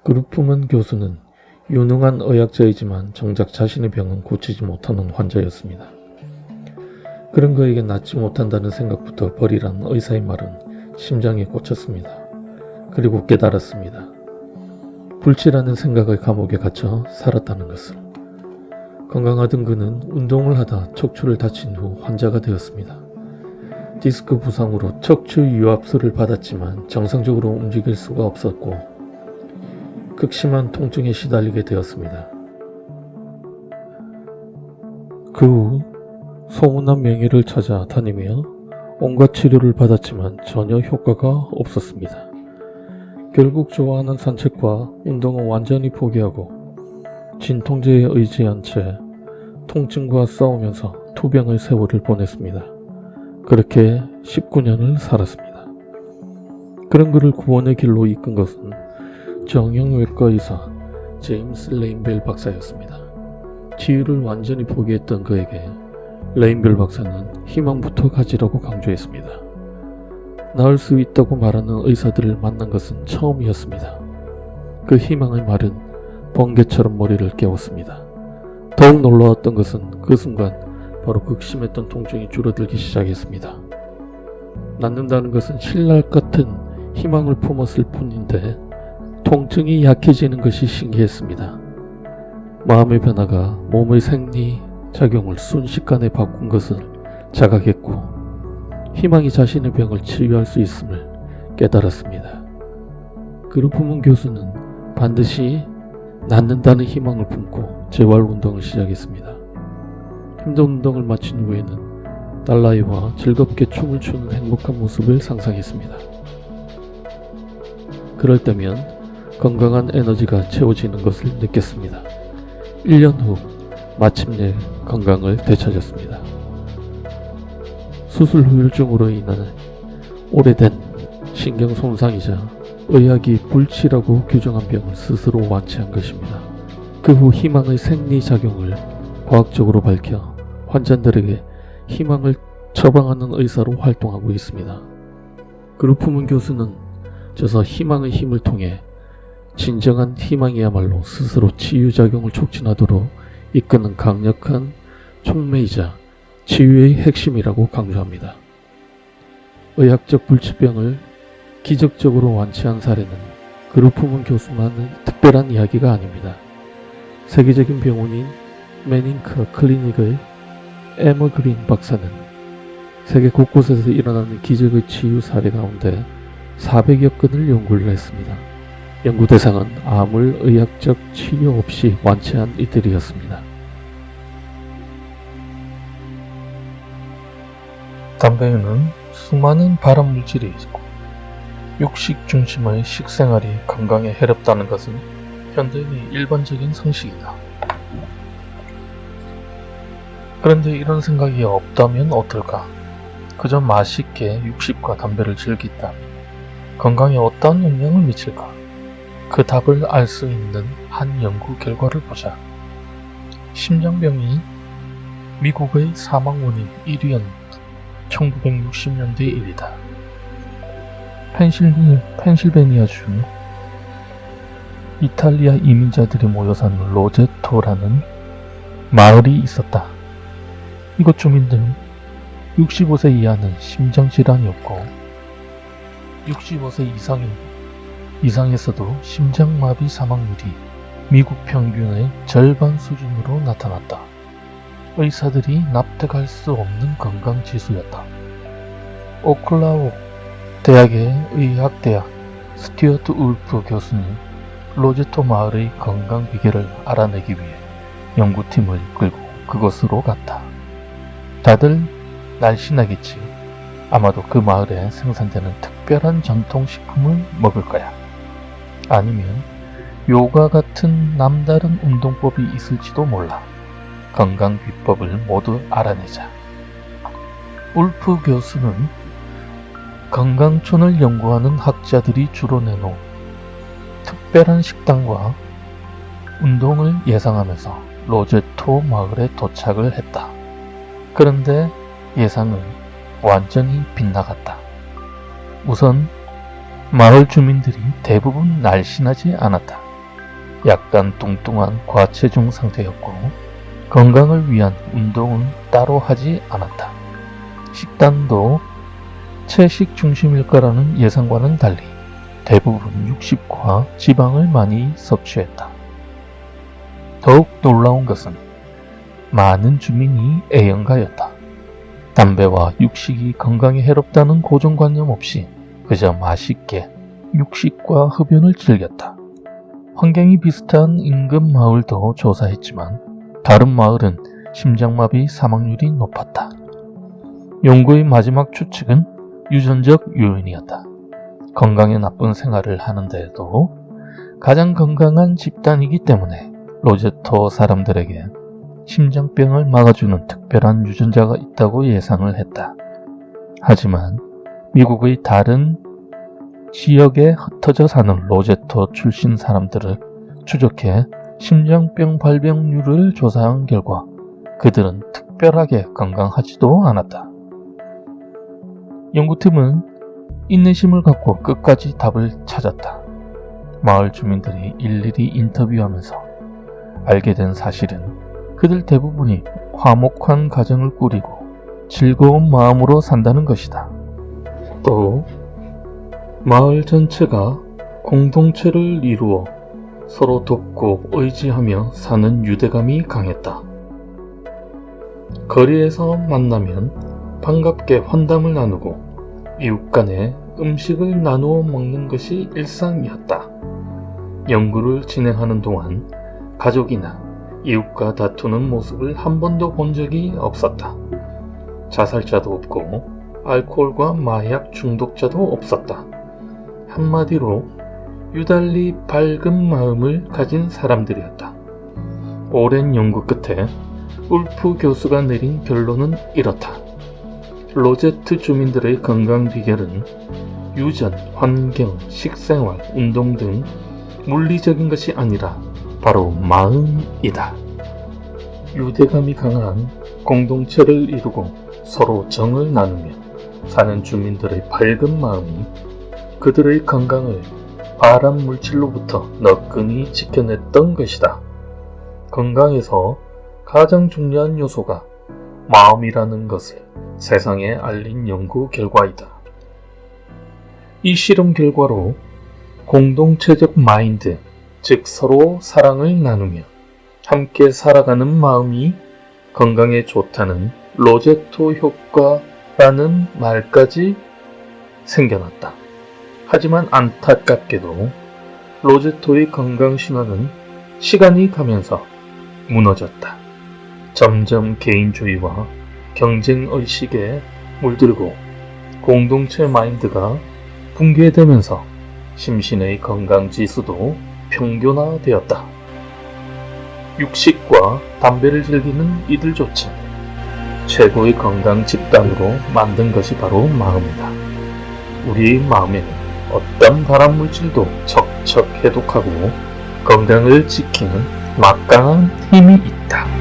그루프먼 교수는 유능한 의학자이지만 정작 자신의 병은 고치지 못하는 환자였습니다. 그런 그에게 낫지 못한다는 생각부터 버리라는 의사의 말은 심장에 꽂혔습니다. 그리고 깨달았습니다. 불치라는 생각의 감옥에 갇혀 살았다는 것을. 건강하던 그는 운동을 하다 척추를 다친 후 환자가 되었습니다. 디스크 부상으로 척추 유압술을 받았지만 정상적으로 움직일 수가 없었고 극심한 통증에 시달리게 되었습니다. 그 후 소문난 명의를 찾아 다니며 온갖 치료를 받았지만 전혀 효과가 없었습니다. 결국 좋아하는 산책과 운동은 완전히 포기하고 진통제에 의지한 채 통증과 싸우면서 투병의 세월을 보냈습니다. 그렇게 19년을 살았습니다. 그런 그를 구원의 길로 이끈 것은 정형외과 의사 제임스 레인벨 박사였습니다. 치유를 완전히 포기했던 그에게 레인벨 박사는 희망부터 가지라고 강조했습니다. 나을 수 있다고 말하는 의사들을 만난 것은 처음이었습니다. 그 희망의 말은 번개처럼 머리를 깨웠습니다. 더욱 놀라웠던 것은 그 순간 바로 극심했던 통증이 줄어들기 시작했습니다. 낫는다는 것은 신랄 같은 희망을 품었을 뿐인데 통증이 약해지는 것이 신기했습니다. 마음의 변화가 몸의 생리작용을 순식간에 바꾼 것을 자각했고 희망이 자신의 병을 치유할 수 있음을 깨달았습니다. 그루프먼 교수는 반드시 낫는다는 희망을 품고 재활운동을 시작했습니다. 힘든 운동을 마친 후에는 딸아이와 즐겁게 춤을 추는 행복한 모습을 상상했습니다. 그럴 때면 건강한 에너지가 채워지는 것을 느꼈습니다. 1년 후 마침내 건강을 되찾았습니다. 수술 후유증으로 인한 오래된 신경 손상이자 의학이 불치라고 규정한 병을 스스로 완치한 것입니다. 그 후 희망의 생리작용을 과학적으로 밝혀 환자들에게 희망을 처방하는 의사로 활동하고 있습니다. 그루프먼 교수는 저서 희망의 힘을 통해 진정한 희망이야말로 스스로 치유작용을 촉진하도록 이끄는 강력한 촉매이자 치유의 핵심이라고 강조합니다. 의학적 불치병을 기적적으로 완치한 사례는 그루프먼 교수만의 특별한 이야기가 아닙니다. 세계적인 병원인 매닝크 클리닉의 에머 그린 박사는 세계 곳곳에서 일어나는 기적의 치유 사례 가운데 400여 건을 연구를 했습니다. 연구 대상은 암을 의학적 치료 없이 완치한 이들이었습니다. 담배에는 수많은 발암물질이 있고 육식 중심의 식생활이 건강에 해롭다는 것은 현대인의 일반적인 상식이다. 그런데 이런 생각이 없다면 어떨까? 그저 맛있게 육식과 담배를 즐긴다면 건강에 어떤 영향을 미칠까? 그 답을 알 수 있는 한 연구 결과를 보자. 심장병이 미국의 사망 원인 1위였는 1960년대 일이다. 펜실베니아주 이탈리아 이민자들이 모여 사는 로제토라는 마을이 있었다. 이곳 주민들은 65세 이하는 심장질환이 없고 65세 이상에서도 심장마비 사망률이 미국 평균의 절반 수준으로 나타났다. 의사들이 납득할 수 없는 건강지수였다. 오클라호 대학의 의학대학 스튜어트 울프 교수는 로제토 마을의 건강 비결을 알아내기 위해 연구팀을 끌고 그곳으로 갔다. 다들 날씬하겠지. 아마도 그 마을에 생산되는 특별한 전통식품을 먹을 거야. 아니면 요가 같은 남다른 운동법이 있을지도 몰라. 건강 비법을 모두 알아내자. 울프 교수는 건강촌을 연구하는 학자들이 주로 내놓은 특별한 식단과 운동을 예상하면서 로제토 마을에 도착을 했다. 그런데 예상은 완전히 빗나갔다. 우선 마을 주민들이 대부분 날씬하지 않았다. 약간 뚱뚱한 과체중 상태였고 건강을 위한 운동은 따로 하지 않았다. 식단도 채식 중심일 거라는 예상과는 달리 대부분 육식과 지방을 많이 섭취했다. 더욱 놀라운 것은 많은 주민이 애연가였다. 담배와 육식이 건강에 해롭다는 고정관념 없이 그저 맛있게 육식과 흡연을 즐겼다. 환경이 비슷한 인근 마을도 조사했지만 다른 마을은 심장마비 사망률이 높았다. 연구의 마지막 추측은 유전적 요인이었다. 건강에 나쁜 생활을 하는데도 가장 건강한 집단이기 때문에 로제토 사람들에게 심장병을 막아주는 특별한 유전자가 있다고 예상을 했다. 하지만 미국의 다른 지역에 흩어져 사는 로제토 출신 사람들을 추적해 심장병 발병률을 조사한 결과 그들은 특별하게 건강하지도 않았다. 연구팀은 인내심을 갖고 끝까지 답을 찾았다. 마을 주민들이 일일이 인터뷰하면서 알게 된 사실은 그들 대부분이 화목한 가정을 꾸리고 즐거운 마음으로 산다는 것이다. 또 마을 전체가 공동체를 이루어 서로 돕고 의지하며 사는 유대감이 강했다. 거리에서 만나면 반갑게 환담을 나누고 이웃 간에 음식을 나누어 먹는 것이 일상이었다. 연구를 진행하는 동안 가족이나 이웃과 다투는 모습을 한 번도 본 적이 없었다. 자살자도 없고 알코올과 마약 중독자도 없었다. 한마디로 유달리 밝은 마음을 가진 사람들이었다. 오랜 연구 끝에 울프 교수가 내린 결론은 이렇다. 로제트 주민들의 건강 비결은 유전, 환경, 식생활, 운동 등 물리적인 것이 아니라 바로 마음이다. 유대감이 강한 공동체를 이루고 서로 정을 나누며 사는 주민들의 밝은 마음이 그들의 건강을 발암 물질로부터 너끈히 지켜냈던 것이다. 건강에서 가장 중요한 요소가 마음이라는 것을 세상에 알린 연구 결과이다. 이 실험 결과로 공동체적 마인드, 즉 서로 사랑을 나누며 함께 살아가는 마음이 건강에 좋다는 로제토 효과라는 말까지 생겨났다. 하지만 안타깝게도 로제토의 건강 신화는 시간이 가면서 무너졌다. 점점 개인주의와 경쟁의식에 물들고 공동체 마인드가 붕괴되면서 심신의 건강지수도 평균화되었다. 육식과 담배를 즐기는 이들조차 최고의 건강 집단으로 만든 것이 바로 마음이다. 우리의 마음에는 어떤 발암물질도 척척 해독하고 건강을 지키는 막강한 힘이 있다.